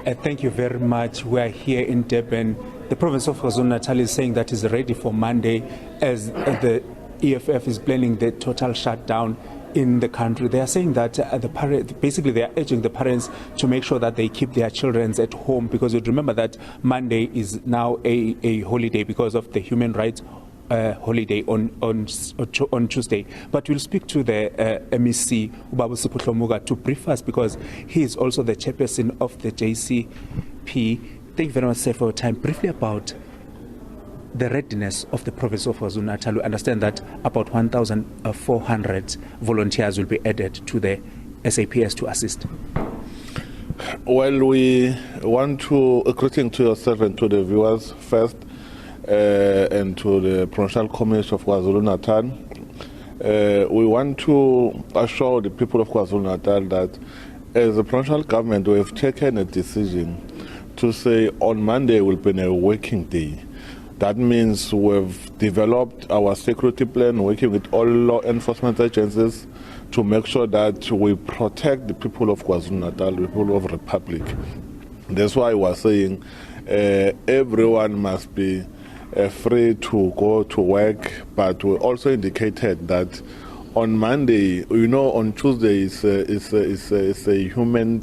Thank you very much. We are here in Durban. The province of KwaZulu-Natal is saying that is ready for Monday as the EFF is planning the total shutdown in the country. They are saying that basically they are urging the parents to make sure that they keep their children at home, because you remember that Monday is now a holiday because of the human rights holiday on Tuesday. But we'll speak to the MEC, Sipho Hlomuka, to brief us, because he is also the chairperson of the JCP. Thank you very much, sir, for your time. Briefly about the readiness of the province of KwaZulu-Natal. We understand that about 1,400 volunteers will be added to the SAPS to assist. Well, we want to, greeting to yourself and to the viewers first, and to the Provincial Commission of KwaZulu-Natal. We want to assure the people of KwaZulu-Natal that as a provincial government we have taken a decision to say on Monday will be a working day. That means we've developed our security plan, working with all law enforcement agencies to make sure that we protect the people of KwaZulu-Natal, the people of the Republic. That's why we're saying everyone must be free to go to work, but we also indicated that on Monday, on Tuesday is a human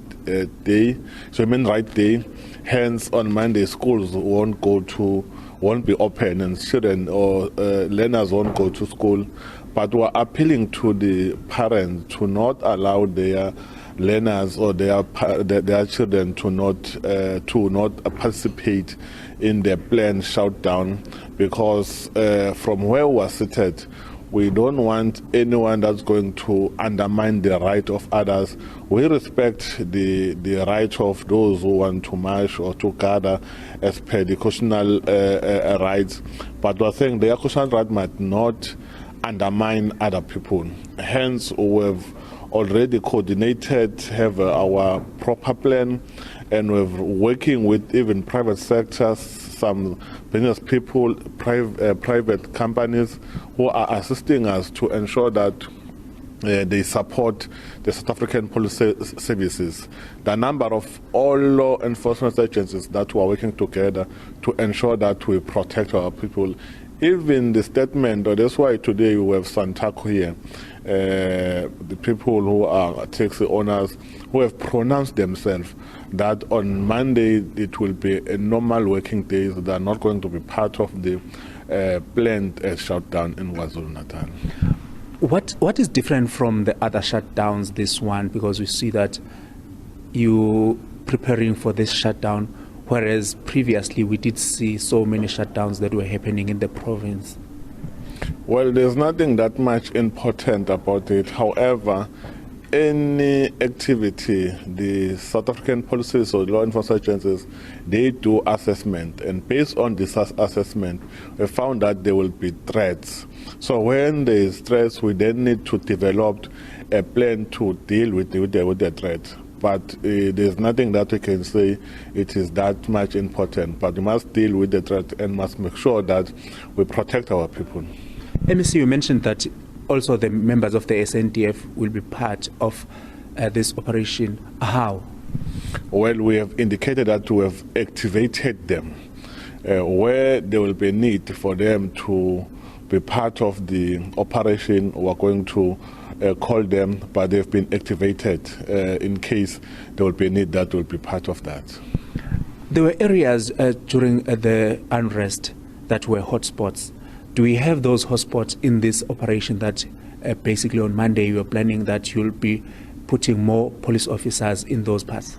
day, it's a human right day. Hence, on Monday, schools won't be open, and children or learners won't go to school. But we're appealing to the parents to not allow their learners or their children to not participate in the planned shutdown, because from where we're seated, we don't want anyone that's going to undermine the right of others. We respect the right of those who want to march or to gather as per the constitutional rights, but we're saying the constitutional right might not undermine other people. Hence, we've already coordinated, have our proper plan, and we're working with even private sectors, some business people, private companies who are assisting us to ensure that they support the South African police services. The number of all law enforcement agencies that we are working together to ensure that we protect our people. Even the statement, or that's why today we have Santako here, the people who are taxi owners who have pronounced themselves that on Monday it will be a normal working day, so they are not going to be part of the planned shutdown in KwaZulu-Natal. What is different from the other shutdowns, this one, because we see that you preparing for this shutdown, whereas previously we did see so many shutdowns that were happening in the province? Well, there's nothing that much important about it. However, any activity, the South African policies or law enforcement agencies, they do assessment, and based on this assessment, we found that there will be threats. So when there is threats, we then need to develop a plan to deal with the threat. But there's nothing that we can say it is that much important. But we must deal with the threat and must make sure that we protect our people. MEC, you mentioned that also the members of the SNDF will be part of this operation. How? Well, we have indicated that we have activated them. Where there will be a need for them to be part of the operation, we're going to call them, but they've been activated in case there will be a need that will be part of that. There were areas during the unrest that were hotspots. Do we have those hotspots in this operation that basically on Monday you are planning that you'll be putting more police officers in those parts?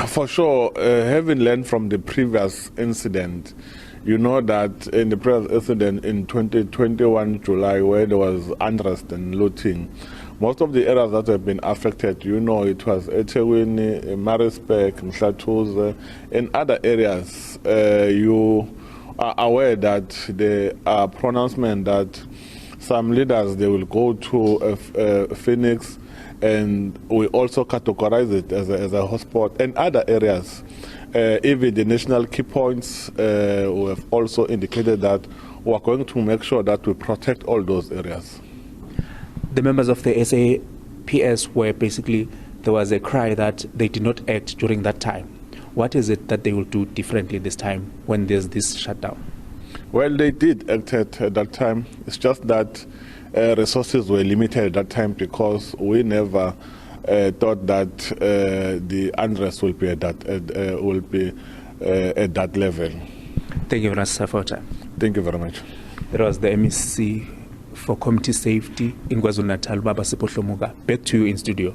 For sure, having learned from the previous incident, you know that in the previous incident in 2021 July, where there was unrest and looting, most of the areas that have been affected, it was eThekwini, Maritzburg, Mhlathuze, and other areas. You are aware that there are pronouncements that some leaders, they will go to Phoenix, and we also categorize it as a hotspot, and other areas. Even the national key points, we have also indicated that we are going to make sure that we protect all those areas. The members of the SAPS were basically there was a cry that they did not act during that time. What is it that they will do differently this time when there's this shutdown? Well, they did act at that time. It's just that resources were limited at that time because we never thought that the unrest will be at that level. Thank you very much, sir, for your time. Thank you very much. That was the MEC for Community Safety in KwaZulu-Natal, Baba Sipho Hlomuka. Back to you in studio.